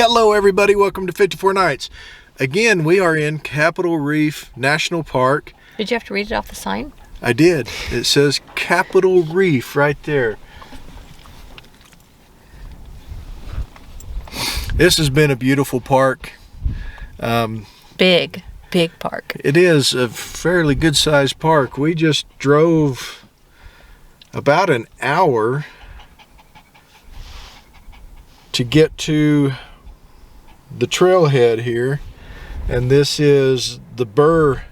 Hello everybody, welcome to 54 Nights. Again, we are in Capitol Reef National Park. Did you have to read it off the sign? I did. It says Capitol Reef right there. This has been a beautiful park. Big park. It is a fairly good sized park. We just drove about an hour to get to the trailhead here, and this is the Burr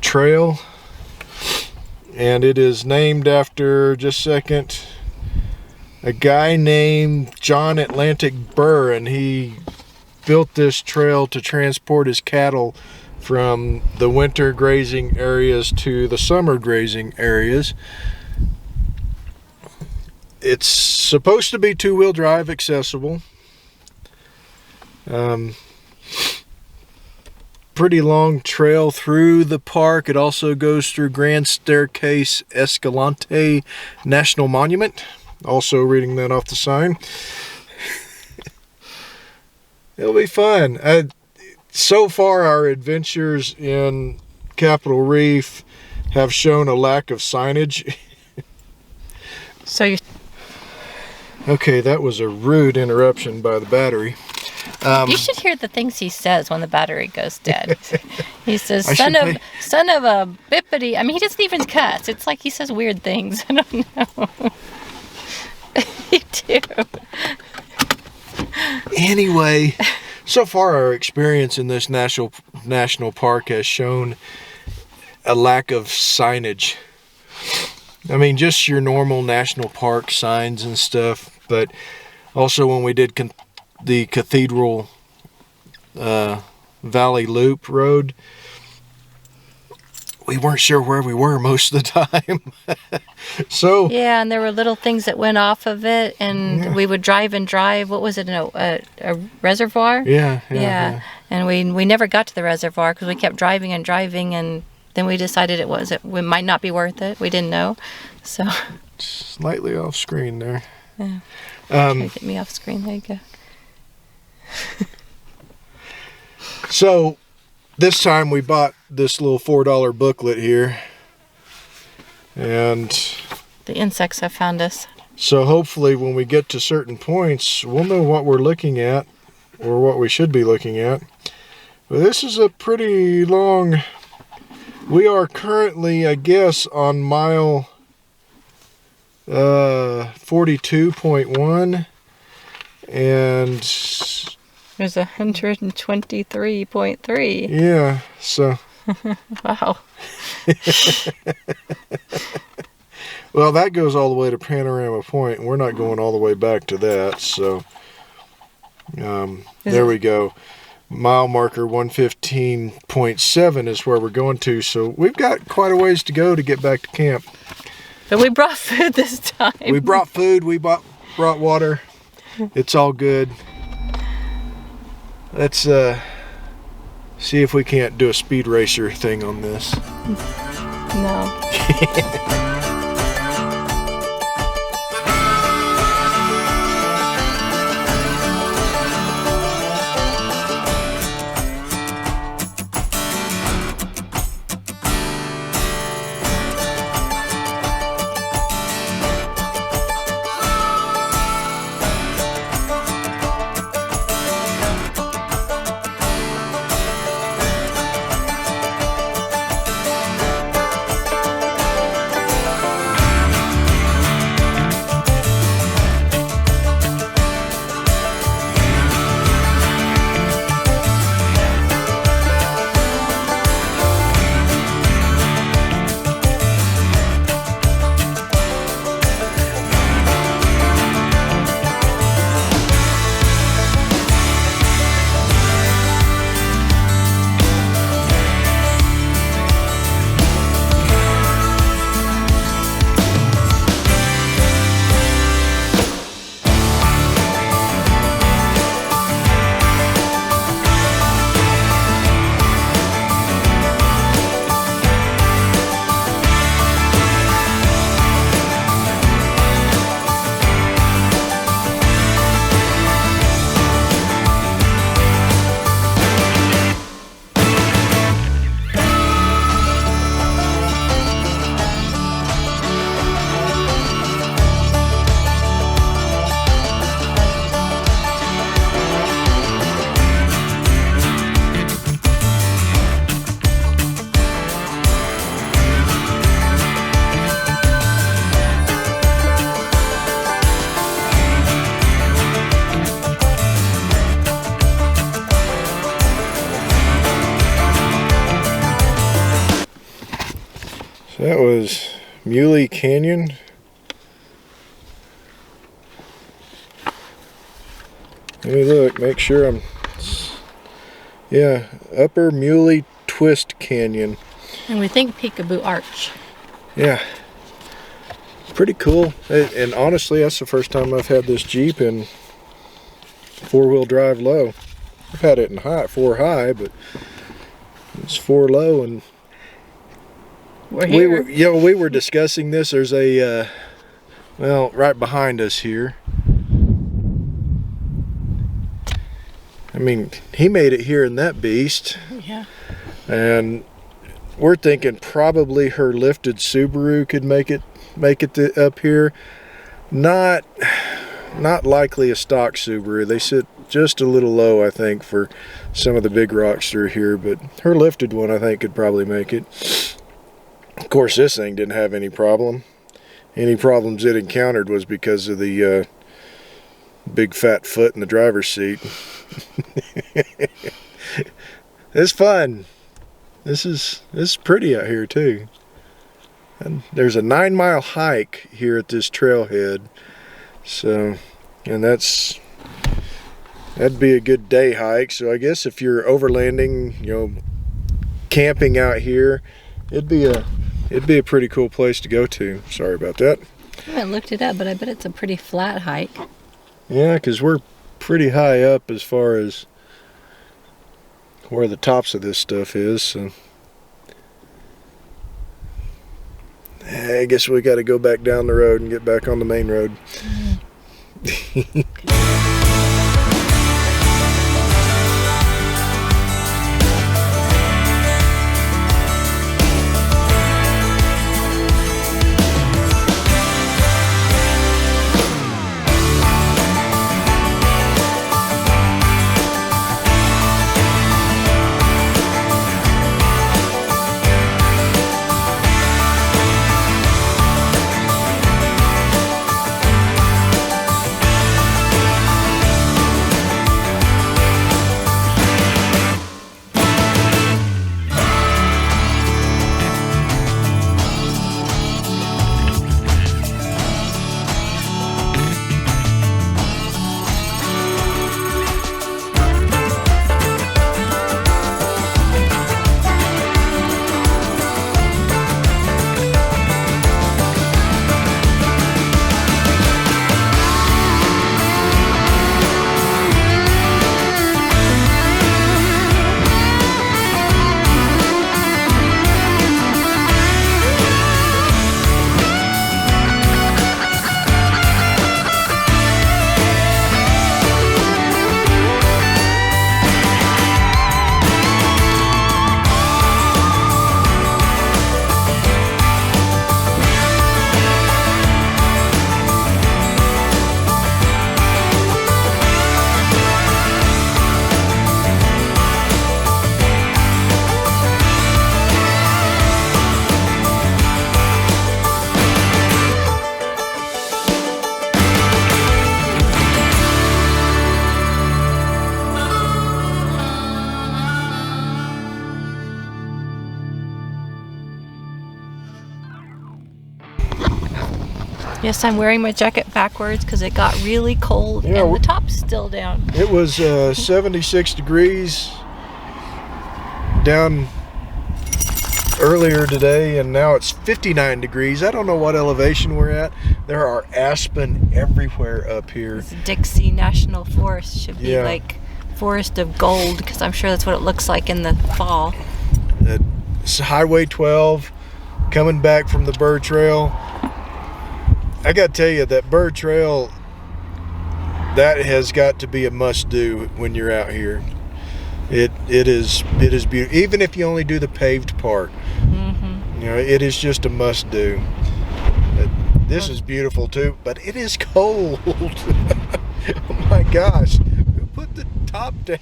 Trail, and it is named after, just a second, a guy named John Atlantic Burr, and he built this trail to transport his cattle from the winter grazing areas to the summer grazing areas. It's supposed to be two-wheel drive accessible. Pretty long trail through the park. It also goes through Grand Staircase Escalante National Monument. Also reading that off the sign. It'll be fun. So far our adventures in Capitol Reef have shown a lack of signage. So you... Okay, that was a rude interruption by the battery. You should hear the things he says when the battery goes dead. He says, son of a bippity. I mean, he doesn't even cuss. It's like he says weird things. I don't know. You do. Anyway, so far our experience in this national park has shown a lack of signage. I mean, just your normal national park signs and stuff, but also when we did the Cathedral Valley Loop Road, we weren't sure where we were most of the time. So yeah, and there were little things that went off of it, and we would drive and drive. What was it? A reservoir? Yeah. And we never got to the reservoir because we kept driving and driving, and then we decided it might not be worth it. We didn't know, so slightly off screen there. Yeah. Try to get me off screen. There you go. So this time we bought this little $4 booklet here, and the insects have found us. So hopefully when we get to certain points, we'll know what we're looking at, or what we should be looking at. But this is a pretty long... We are currently, I guess, on mile 42.1, and there's 123.3. Yeah, so wow. Well, that goes all the way to Panorama Point, and we're not going all the way back to that, so there we go. Mile marker 115.7 is where we're going to, so we've got quite a ways to go to get back to camp. But we brought food this time. We brought food, we brought water. It's all good. Let's see if we can't do a speed racer thing on this. No. That was Muley Canyon. Let me look, make sure I'm... Yeah, Upper Muley Twist Canyon. And we think Peekaboo Arch. Yeah. Pretty cool. And honestly, that's the first time I've had this Jeep in four-wheel drive low. I've had it in four high, but it's four low, and we were discussing this. There's a well, right behind us here. I mean, he made it here in that beast. Yeah. And we're thinking probably her lifted Subaru could make it up here. Not likely a stock Subaru. They sit just a little low, I think, for some of the big rocks through here, but her lifted one I think could probably make it. Of course, this thing didn't have any problem. Any problems it encountered was because of the big fat foot in the driver's seat. It's fun. This is pretty out here too. And there's a 9-mile hike here at this trailhead. So, and that'd be a good day hike. So I guess if you're overlanding, you know, camping out here, it'd be a pretty cool place to go to. Sorry about that. I haven't looked it up, but I bet it's a pretty flat hike. Yeah, because we're pretty high up as far as where the tops of this stuff is. So I guess we got to go back down the road and get back on the main road. Yes, I'm wearing my jacket backwards because it got really cold and the top's still down. It was 76 degrees down earlier today, and now it's 59 degrees. I don't know what elevation we're at. There are aspen everywhere up here. This Dixie National Forest should be like forest of gold, because I'm sure that's what it looks like in the fall. It's Highway 12 coming back from the Burr Trail. I gotta tell you, that Burr Trail, that has got to be a must-do when you're out here. It is beautiful, even if you only do the paved part. You know, it is just a must-do. This is beautiful too, but it is cold. Oh my gosh, who put the top down?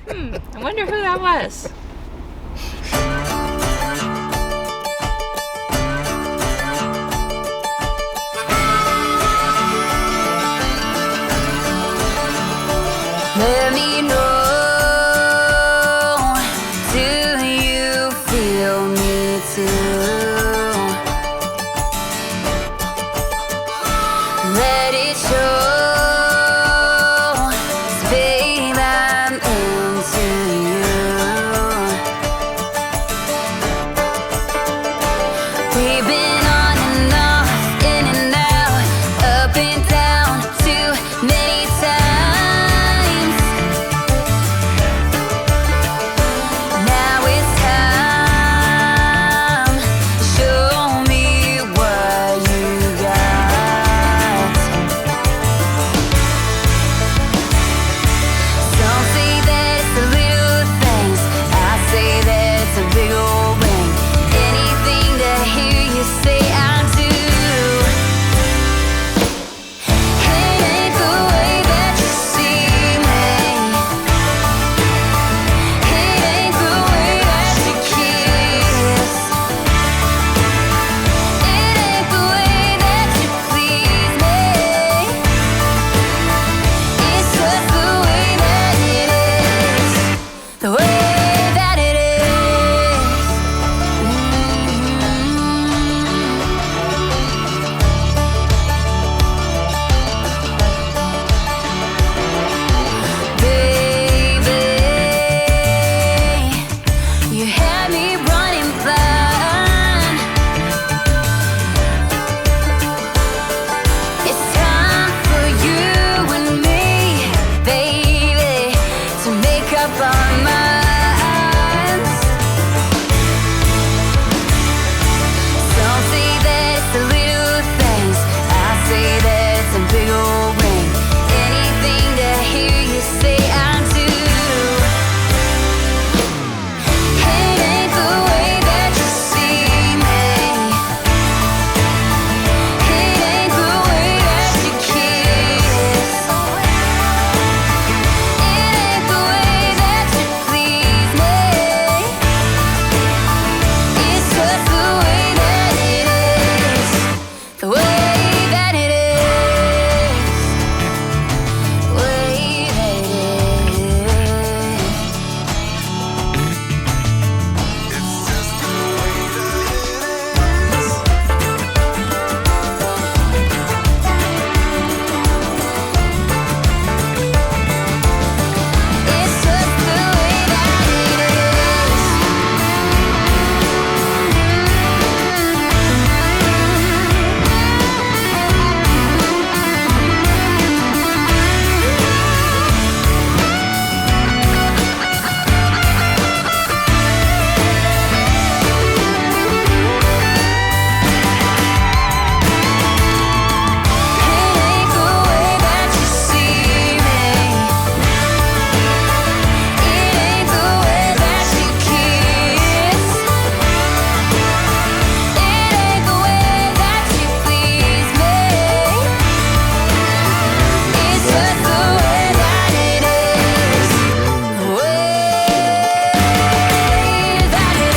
I wonder who that was. Let me know, do you feel me too? We've been on and off, in and out, up and down too many times. Now it's time. Show me what you got. Some say that it's the little things. I say that it's a big old ring. Anything to hear you say I do. It ain't the way that you see me. It ain't the way that you kiss. It ain't the way that you please me. It's just the way that it is. The way that it is. Baby, you had me running blind. It's time for you and me, baby, to make up our minds. Some say that it's the little things. I say that it's a big old ring. Anything to hear you say I do. It ain't the way that you see me. It ain't the way that you kiss. It ain't the way that you please me. It's just the way that it is. The way that it is. Way that it is. It's just the way that it It ain't the way that you see me. It ain't the way that you kiss. It ain't the way that you please me. It's just the way that it is. The way that it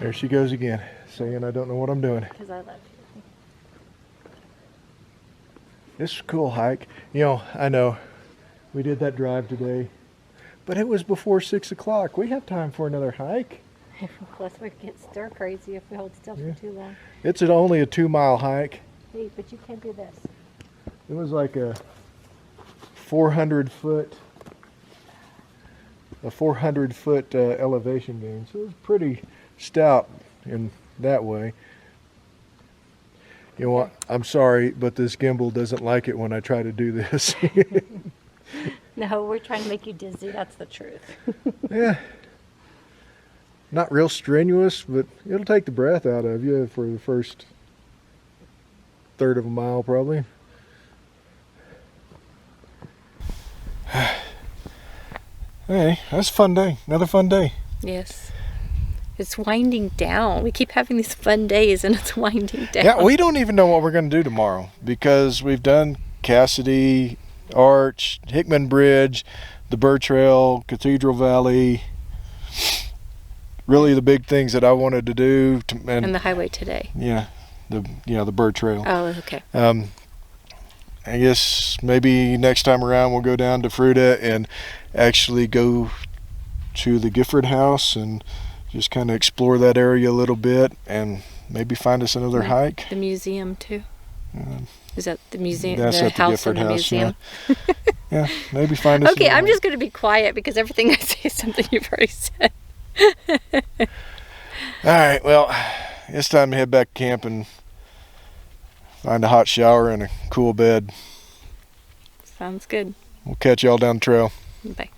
There she goes again, saying I don't know what I'm doing. Because I love you. This is a cool hike. You know, I know we did that drive today, but it was before 6 o'clock. We have time for another hike. Plus, we get stir crazy if we hold still Yeah. for too long. It's only a 2-mile hike. Hey, but you can't do this. It was like a 400 foot elevation gain, so it was pretty stout in that way. You know what? I'm sorry, but this gimbal doesn't like it when I try to do this. No, we're trying to make you dizzy. That's the truth. Yeah. Not real strenuous, but it'll take the breath out of you for the first third of a mile, probably. Hey, that's a fun day. Another fun day. Yes. It's winding down. We keep having these fun days and it's winding down. Yeah, we don't even know what we're going to do tomorrow because we've done Cassidy, Arch, Hickman Bridge, the Burr Trail, Cathedral Valley. Really the big things that I wanted to do. And the highway today. Yeah, the Burr Trail. Oh, okay. I guess maybe next time around we'll go down to Fruita and actually go to the Gifford House and just kind of explore that area a little bit and maybe find us another hike. The museum too. Is that the museum? That's the at the house Gifford in the House. museum? Yeah, maybe find us. Okay, I'm another. just going to be quiet because everything I say is something you've already said. All right, well, it's time to head back to camp and find a hot shower and a cool bed. Sounds good. We'll catch y'all down the trail. Bye.